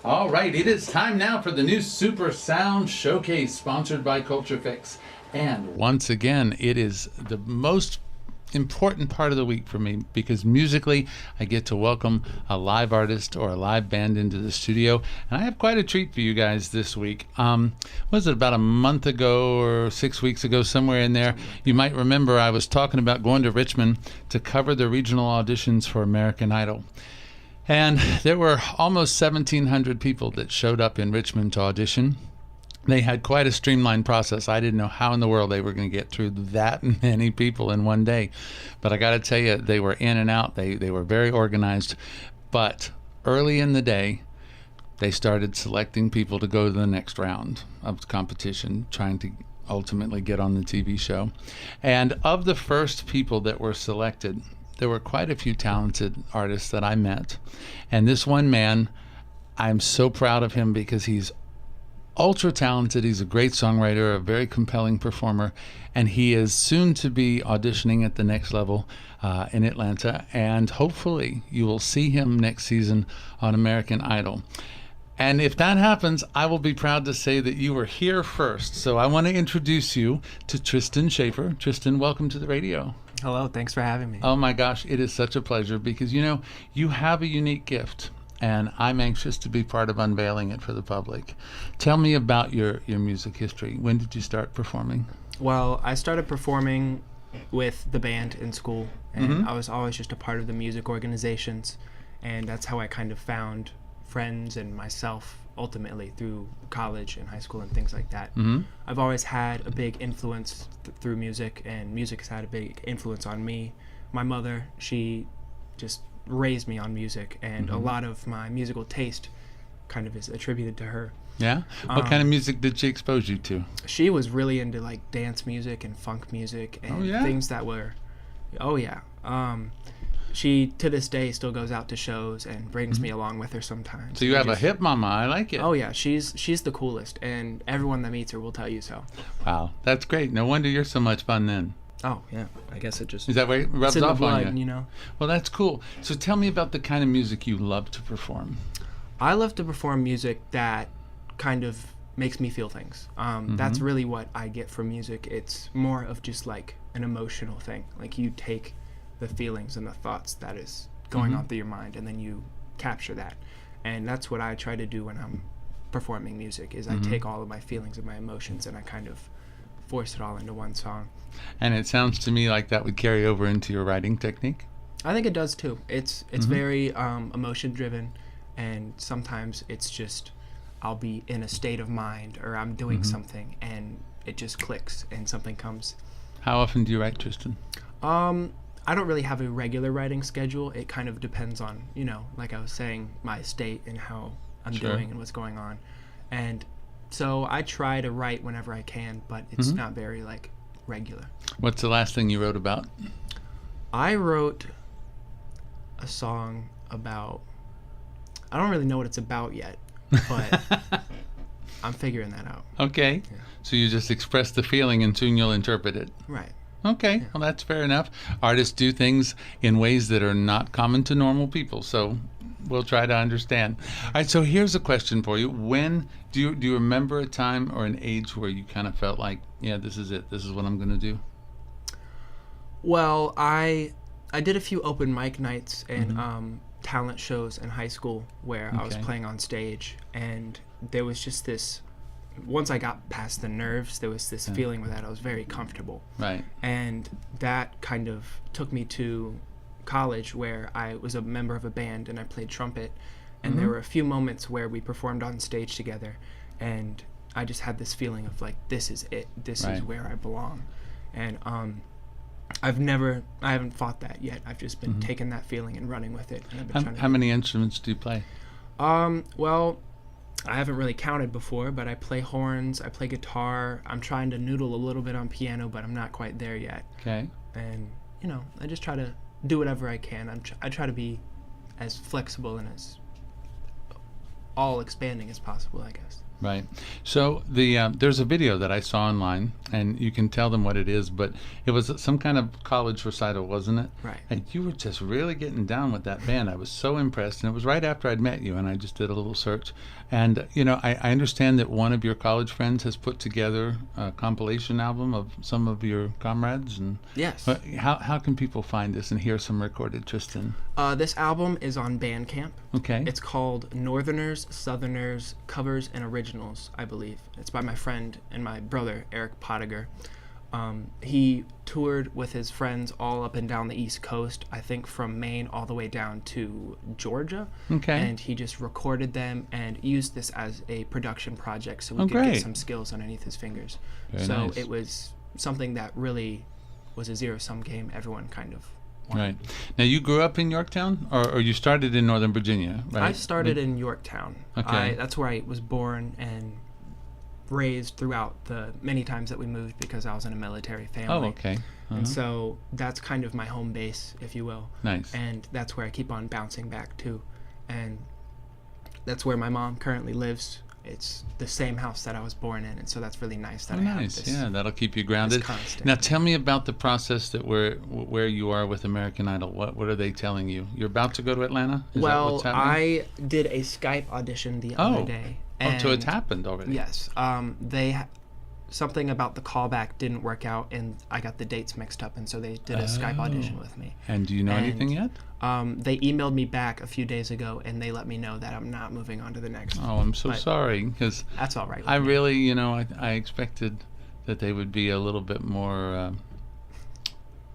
All right, it is time now for the new Super Sound Showcase sponsored by Culture Fix. And once again, it is the most important part of the week for me because musically I get to welcome a live artist or a live band into the studio, and I have quite a treat for you guys this week. Was it about a month ago or 6 weeks ago, somewhere in there? You might remember I was talking about going to Richmond to cover the regional auditions for American Idol. And there were almost 1,700 people that showed up in Richmond to audition. They had quite a streamlined process. I didn't know how in the world they were going to get through that many people in one day. But I got to tell you, they were in and out. They were very organized. But early in the day, they started selecting people to go to the next round of the competition, trying to ultimately get on the TV show. And of the first people that were selected, there were quite a few talented artists that I met. And this one man, I'm so proud of him because he's ultra talented. He's a great songwriter, a very compelling performer, and he is soon to be auditioning at the next level in Atlanta. And hopefully you will see him next season on American Idol. And if that happens, I will be proud to say that you were here first. So I want to introduce you to Tristan Shaffer. Tristan, welcome to the radio. Hello, thanks for having me. Oh my gosh, it is such a pleasure because, you know, you have a unique gift and I'm anxious to be part of unveiling it for the public. Tell me about your music history. When did you start performing? Well, I started performing with the band in school, and I was always just a part of the music organizations, and that's how I kind of found friends and myself ultimately through college and high school and things like that. I've always had a big influence through music, and music has had a big influence on me. My mother, she just raised me on music, and a lot of my musical taste kind of is attributed to her. Yeah? What kind of music did she expose you to? She was really into like dance music and funk music and things that were, she to this day still goes out to shows and brings me along with her sometimes. So you have a hip mama. I like it. Oh yeah, she's the coolest, and everyone that meets her will tell you so. Wow, that's great. No wonder you're so much fun then. Oh yeah, I guess it just is that way it rubs it's in off the blood, on you. You know. Well, that's cool. So tell me about the kind of music you love to perform. I love to perform music that kind of makes me feel things. That's really what I get from music. It's more of just like an emotional thing. Like you take the feelings and the thoughts that is going on through your mind, and then you capture that. And that's what I try to do when I'm performing music. Is I take all of my feelings and my emotions and I kind of force it all into one song. And it sounds to me like that would carry over into your writing technique. I think it does too. It's very emotion driven, and sometimes it's just I'll be in a state of mind or I'm doing something and it just clicks and something comes. How often do you write, Tristan? I don't really have a regular writing schedule. It kind of depends on, you know, like I was saying, my state and how I'm doing and what's going on. And so I try to write whenever I can, but it's not very like regular. What's the last thing you wrote about? I wrote a song about, I don't really know what it's about yet, but I'm figuring that out. Okay. Yeah. So you just express the feeling and soon you'll interpret it. Right. Okay, well that's fair enough. Artists do things in ways that are not common to normal people, so we'll try to understand. All right, so here's a question for you. When do you remember a time or an age where you kind of felt like, yeah, this is it. This is what I'm going to do? Well, I did a few open mic nights and talent shows in high school where I was playing on stage, and there was just this. Once I got past the nerves, there was this feeling with that I was very comfortable. Right. And that kind of took me to college where I was a member of a band and I played trumpet. And there were a few moments where we performed on stage together. And I just had this feeling of like, this is it. This is where I belong. And I haven't fought that yet. I've just been taking that feeling and running with it. And I've been how many instruments do you play? Well, I haven't really counted before, but I play horns, I play guitar. I'm trying to noodle a little bit on piano, but I'm not quite there yet. Okay. And, you know, I just try to do whatever I can. I try to be as flexible and as all expanding as possible, I guess. Right. So there's a video that I saw online, and you can tell them what it is, but it was some kind of college recital, wasn't it? Right. And you were just really getting down with that band. I was so impressed, and it was right after I'd met you, and I just did a little search. And, I understand that one of your college friends has put together a compilation album of some of your comrades. And Yes. How can people find this and hear some recorded Tristan? This album is on Bandcamp. Okay. It's called Northerners, Southerners, Covers and Originals, I believe. It's by my friend and my brother, Erik Potteiger. He toured with his friends all up and down the East Coast, I think from Maine all the way down to Georgia. Okay. And he just recorded them and used this as a production project so we could great. get some skills underneath his fingers. Very so nice. it was something that really was a zero-sum game. Everyone kind of wanted. Right. Now, you grew up in Yorktown, or you started in Northern Virginia, right? I started in Yorktown. Okay. That's where I was born and raised throughout the many times that we moved because I was in a military family. Oh, okay. And so that's kind of my home base, if you will. Nice. And that's where I keep on bouncing back to. And that's where my mom currently lives. It's the same house that I was born in, and so that's really nice that I have Nice. this. Yeah, that'll keep you grounded. constant. Now, tell me about the process that where you are with American Idol. What are they telling you? You're about to go to Atlanta? Is that Well, what's happening? I did a Skype audition the other day. So it's and- happened already. Yes. Something about the callback didn't work out, and I got the dates mixed up, and so they did a Skype audition with me. And do you know anything yet? They emailed me back a few days ago, and they let me know that I'm not moving on to the next. Oh, I'm so But sorry, because That's all right. I with me. really, I expected that they would be a little bit more,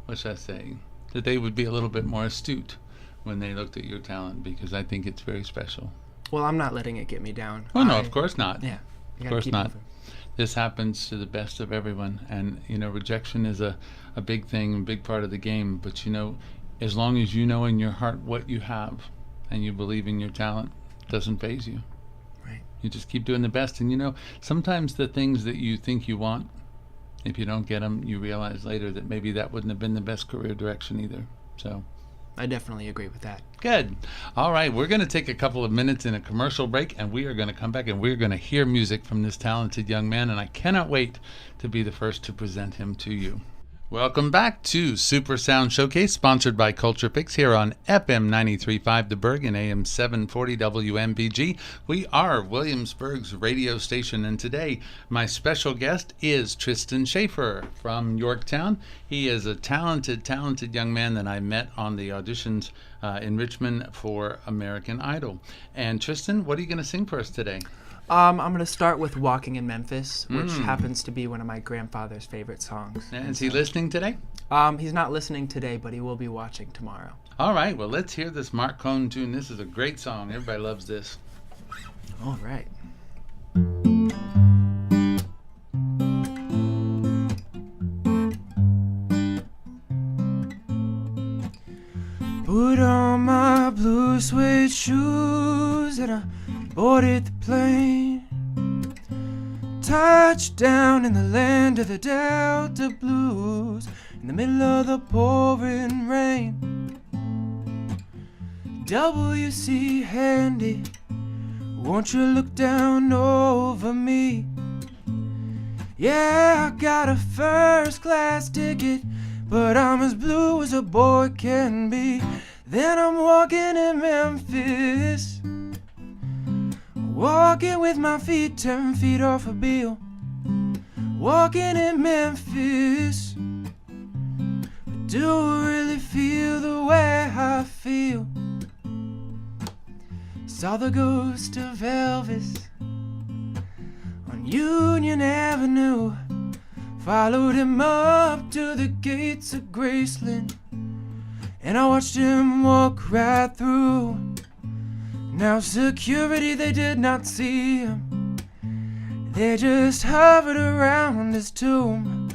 what should I say? That they would be a little bit more astute when they looked at your talent, because I think it's very special. Well, I'm not letting it get me down. Oh, no, of course not. Yeah. Of course not. This happens to the best of everyone, and rejection is a big thing, a big part of the game. But as long as you know in your heart what you have, and you believe in your talent, it doesn't faze you. Right. You just keep doing the best, and sometimes the things that you think you want, if you don't get them, you realize later that maybe that wouldn't have been the best career direction either. So. I definitely agree with that. Good. All right, we're going to take a couple of minutes in a commercial break, and we are going to come back and we're going to hear music from this talented young man, and I cannot wait to be the first to present him to you. Welcome back to Super Sound Showcase, sponsored by Culture Fix here on FM 93.5 The Burg and AM 740 WMBG. We are Williamsburg's radio station, and today my special guest is Tristan Shaffer from Yorktown. He is a talented young man that I met on the auditions in Richmond for American Idol. And Tristan, what are you going to sing for us today? I'm going to start with Walking in Memphis, which happens to be one of my grandfather's favorite songs. And is he listening today? He's not listening today, but he will be watching tomorrow. All right, well, let's hear this Mark Cohn tune. This is a great song. Everybody loves this. All right. Put on my blue suede shoes and I boarded the plane. Touchdown in the land of the Delta Blues, in the middle of the pouring rain. W.C. Handy, won't you look down over me? Yeah, I got a first class ticket, but I'm as blue as a boy can be. Then I'm walking in Memphis, walking with my feet 10 feet off a bill. Walking in Memphis, but do I really feel the way I feel? Saw the ghost of Elvis on Union Avenue, followed him up to the gates of Graceland, and I watched him walk right through. Now security, they did not see him, they just hovered around his tomb.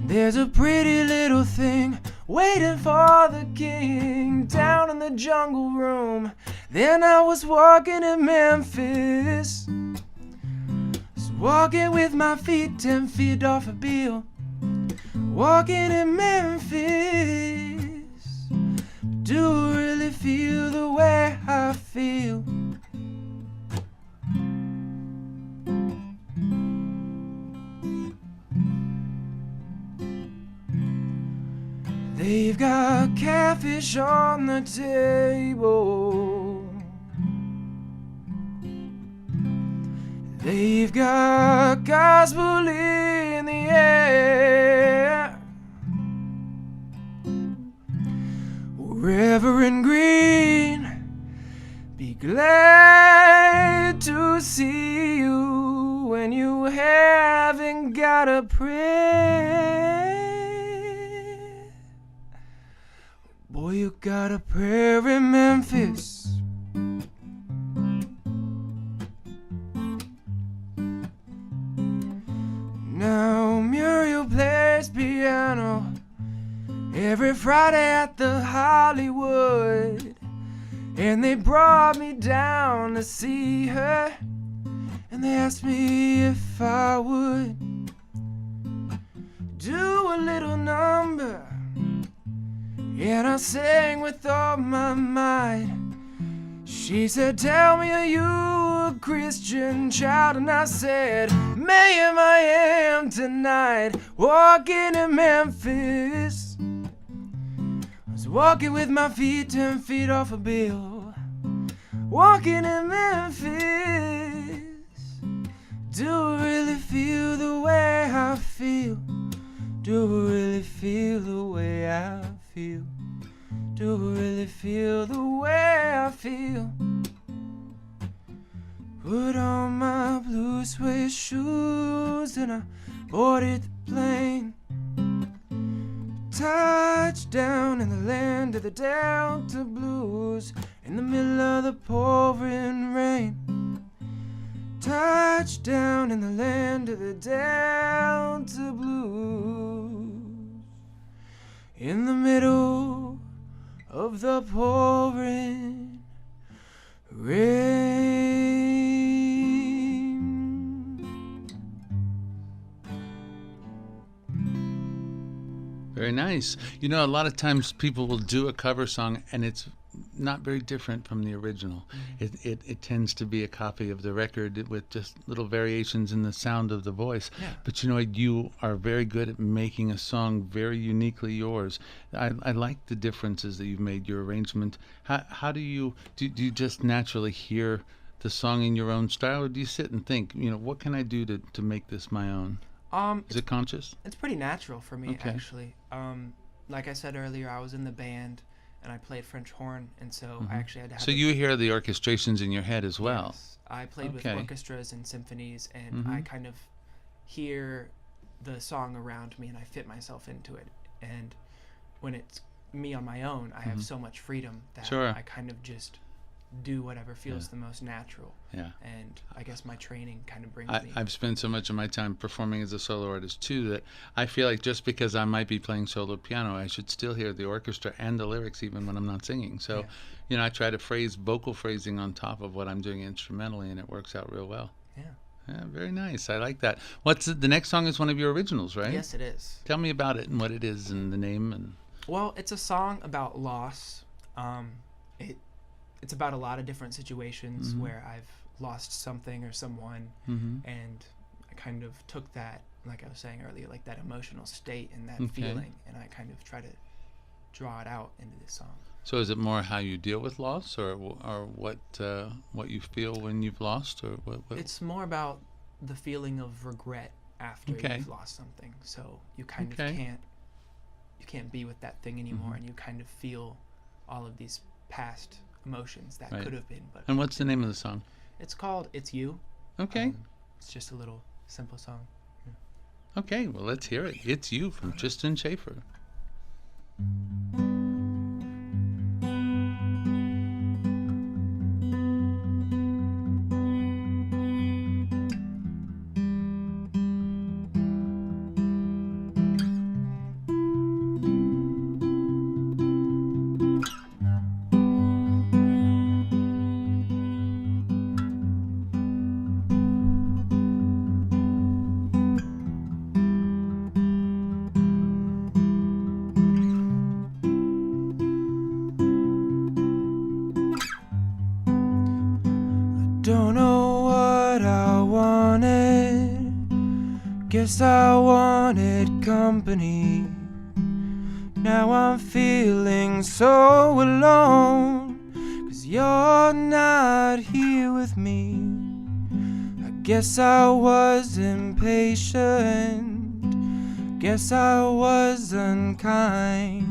There's a pretty little thing waiting for the king down in the jungle room. Then I was walking in Memphis, was walking with my feet 10 feet off a bill. Walking in Memphis, do I really feel the way I feel? They've got catfish on the table. They've got gospel in the air. Reverend Green, be glad to see you when you haven't got a prayer. Boy, you got a prayer in Memphis. Now Muriel plays piano every Friday at the Hollywood, and they brought me down to see her, and they asked me if I would do a little number, and I sang with all my might. She said, tell me, are you a Christian child? And I said, ma'am, I am tonight, walking in Memphis. I was walking with my feet 10 feet off a bill, walking in Memphis. Do I really feel the way I feel? Do I really feel the way I feel? Do I really feel the way I feel? Put on my blue suede shoes and I boarded the plane. Touchdown in the land of the Delta Blues, in the middle of the pouring rain. Touchdown in the land of the Delta Blues, in the middle of the pouring rain. Very nice. You know, a lot of times people will do a cover song and it's not very different from the original. It tends to be a copy of the record with just little variations in the sound of the voice. Yeah. But you know, you are very good at making a song very uniquely yours. I like the differences that you've made, your arrangement. How do you just naturally hear the song in your own style, or do you sit and think, you know, what can I do to make this my own? Is it conscious? It's pretty natural for me, Okay. actually. Like I said earlier, I was in the band and I played French horn, and so I actually had to have. So you hear the orchestrations in your head as well. Yes. I played with Okay. orchestras and symphonies, and I kind of hear the song around me and I fit myself into it. And when it's me on my own, I have so much freedom that Sure. I kind of just do whatever feels the most natural. Yeah. And I guess my training kind of brings me. I've spent so much of my time performing as a solo artist too that I feel like just because I might be playing solo piano, I should still hear the orchestra and the lyrics even when I'm not singing. So, you know, I try to phrase vocal phrasing on top of what I'm doing instrumentally, and it works out real well. Yeah. Yeah, very nice. I like that. What's the next song is one of your originals, right? Yes, it is. Tell me about it and what it is and the name and. Well, it's a song about loss. It's about a lot of different situations where I've lost something or someone, and I kind of took that, like I was saying earlier, like that emotional state and that feeling, and I kind of try to draw it out into this song. So is it more how you deal with loss, or what you feel when you've lost, or what? It's more about the feeling of regret after you've lost something. So you kind of can't be with that thing anymore, and you kind of feel all of these past emotions that could have been. But And what's the name of the song? it's called "It's You." Okay. It's just a little simple song. Okay, well, let's hear it. It's You from Tristan Shaffer. Don't know what I wanted. Guess I wanted company. Now I'm feeling so alone, 'cause you're not here with me. I guess I was impatient, guess I was unkind.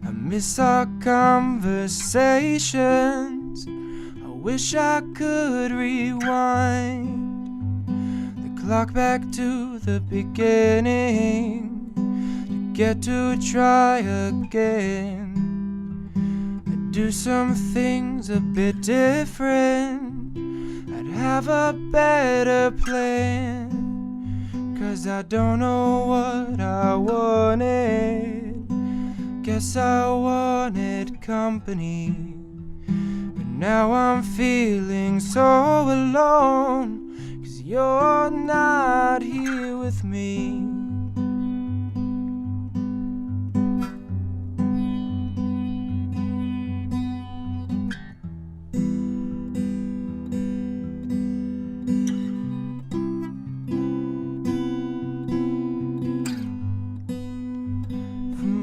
I miss our conversations, I wish I could rewind the clock back to the beginning, get to try again. I'd do some things a bit different, I'd have a better plan, 'cause I don't know what I wanted. Guess I wanted company, but now I'm feeling so alone, 'cause you're not here with me.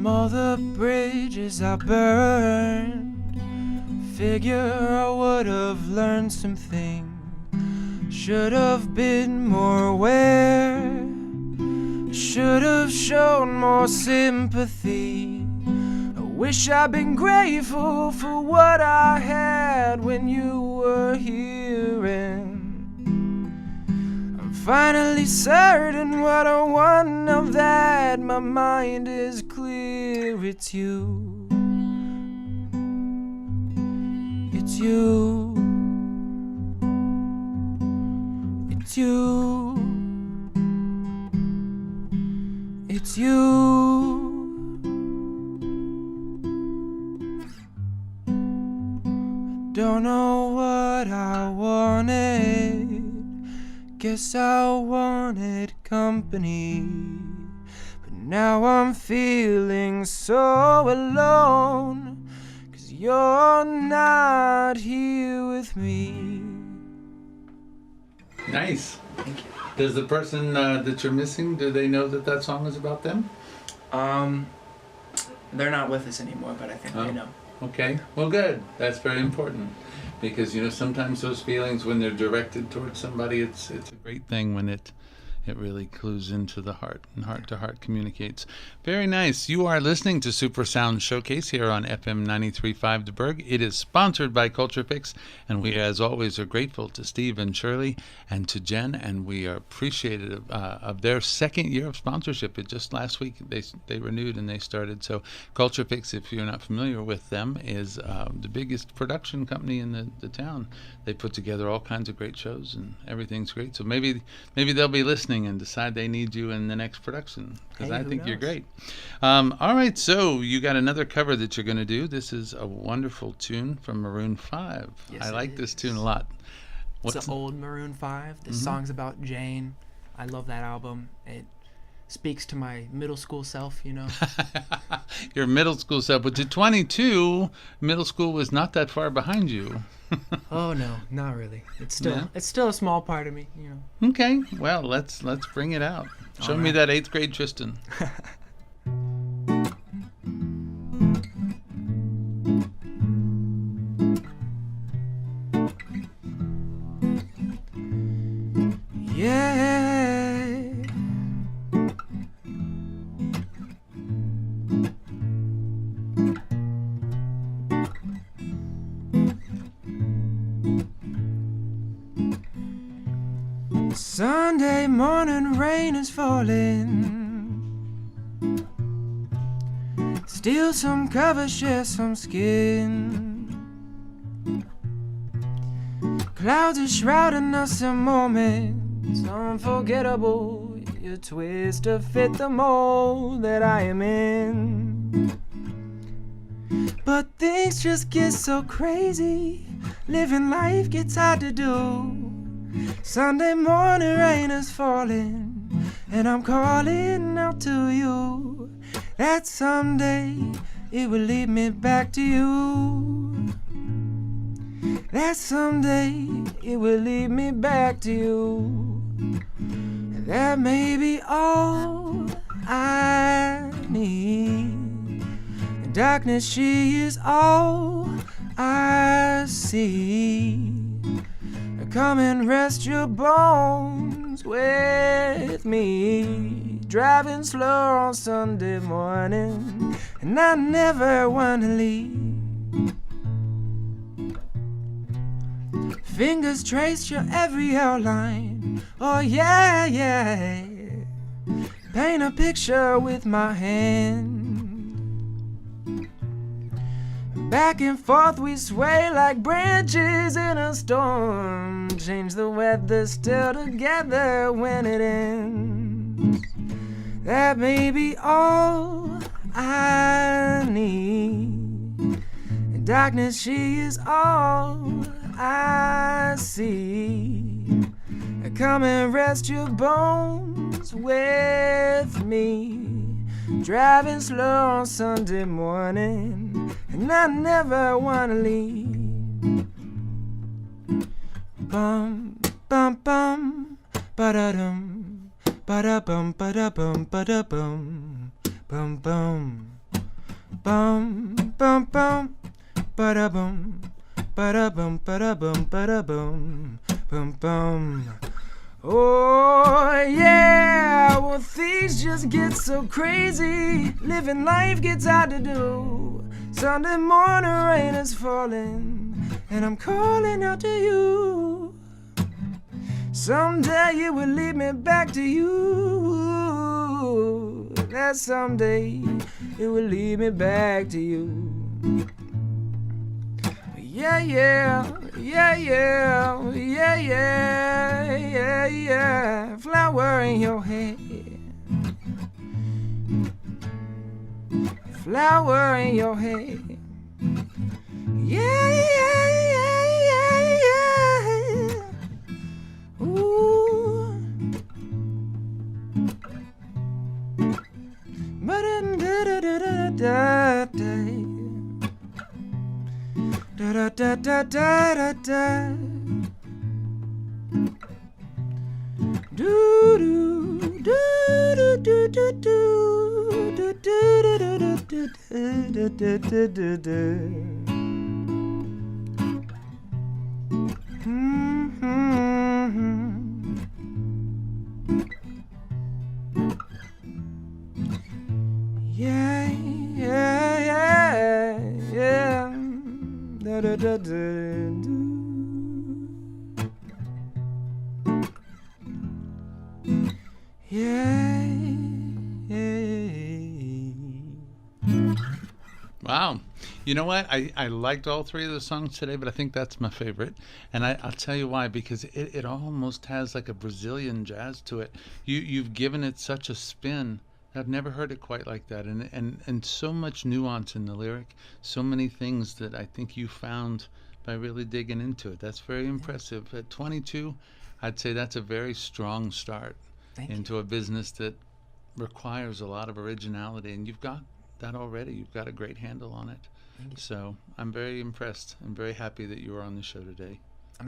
All the bridges I burned, figure I would have learned something. Should have been more aware, should have shown more sympathy. I wish I'd been grateful for what I had when you were here, and I'm finally certain what I want of that. My mind is clear, it's you, it's you, it's you, it's you. Don't know what I wanted, guess I wanted company, but now I'm feeling so alone, 'cause you're not here with me. Nice. Thank you. Does the person that you're missing, do they know that that song is about them? They're not with us anymore, but I think they know. Okay, well good. That's very important, because you know sometimes those feelings when they're directed towards somebody, it's a great thing when it really clues into the heart, and heart to heart communicates. Very nice. You are listening to Super Sound Showcase here on FM 93.5 The Burg. It is sponsored by Culture Fix, and we as always are grateful to Steve and Shirley and to Jen, and we are appreciative of their second year of sponsorship. It just last week they renewed and they started. So Culture Fix, if you're not familiar with them, is the biggest production company in the town. They put together all kinds of great shows and everything's great. So maybe they'll be listening and decide they need you in the next production, because I think you're great. All right, so you got another cover that you're going to do. This is a wonderful tune from Maroon 5. Yes, I like this tune a lot. It's an old Maroon 5. This song's about Jane. I love that album. It speaks to my middle school self, you know. Your middle school self. But at 22, middle school was not that far behind you. Oh no, not really. It's still a small part of me, you know. Okay, well let's bring it out. Show me that 8th grade Tristan. Yeah. Sunday morning rain is falling. Steal some cover, share some skin. Clouds are shrouding us in moments unforgettable. You twist to fit the mold that I am in. But things just get so crazy. Living life gets hard to do. Sunday morning rain is falling, and I'm calling out to you that someday it will lead me back to you. That someday it will lead me back to you. And that may be all I need. Darkness, she is all I see. Come and rest your bones with me. Driving slow on Sunday morning, and I never want to leave. Fingers trace your every outline. Oh yeah, yeah. Paint a picture with my hand. Back and forth we sway like branches in a storm. Change the weather, still together when it ends. That may be all I need. In darkness, she is all I see. Come and rest your bones with me. Driving slow on Sunday morning, and I never wanna leave. Bum bum bum, ba-da-dum, ba-da-bum, ba-da-bum, ba-da-bum, bum bum, bum bum bum, ba-da-bum, ba-da-bum, ba-da-bum, ba-da-bum, bum bum. Oh yeah, well things just get so crazy. Living life gets hard to do. Sunday morning rain is falling, and I'm calling out to you. Someday it will lead me back to you. That someday it will lead me back to you. Yeah, yeah, yeah, yeah, yeah, yeah, yeah, yeah. Flower in your hair, flower in your hair. Yeah, yeah, yeah, yeah, yeah. Ooh. Ba-da-da-da-da-da-da. Da da da da da da da. Do do do do do do do do do do do do. Yeah, yeah, yeah, yeah. Da, da, da, da, do. Yeah, yeah. Wow. You know what? I liked all three of the songs today, but I think that's my favorite. And I'll tell you why, because it almost has like a Brazilian jazz to it. You've given it such a spin. I've never heard it quite like that, and so much nuance in the lyric, so many things that I think you found by really digging into it. That's very impressive. At 22, I'd say that's a very strong start into a business that requires a lot of originality, and you've got that already. You've got a great handle on it. So I'm very impressed. I'm very happy that you were on the show today.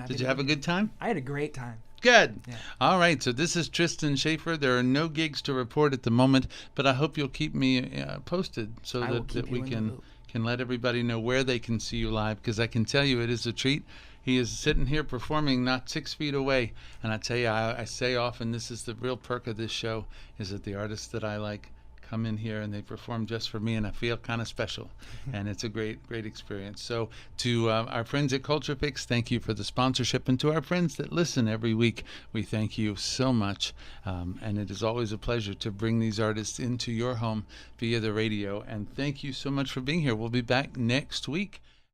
Did you have a good time? I had a great time. Good. Yeah. All right. So this is Tristan Shaffer. There are no gigs to report at the moment, but I hope you'll keep me posted so that we can let everybody know where they can see you live, because I can tell you it is a treat. He is sitting here performing not 6 feet away. And I tell you, I say often, this is the real perk of this show, is that the artists that I like come in here and they perform just for me, and I feel kind of special. And it's a great experience. So to our friends at Culture Fix, thank you for the sponsorship, and to our friends that listen every week, we thank you so much. And it is always a pleasure to bring these artists into your home via the radio, and thank you so much for being here. We'll be back next week.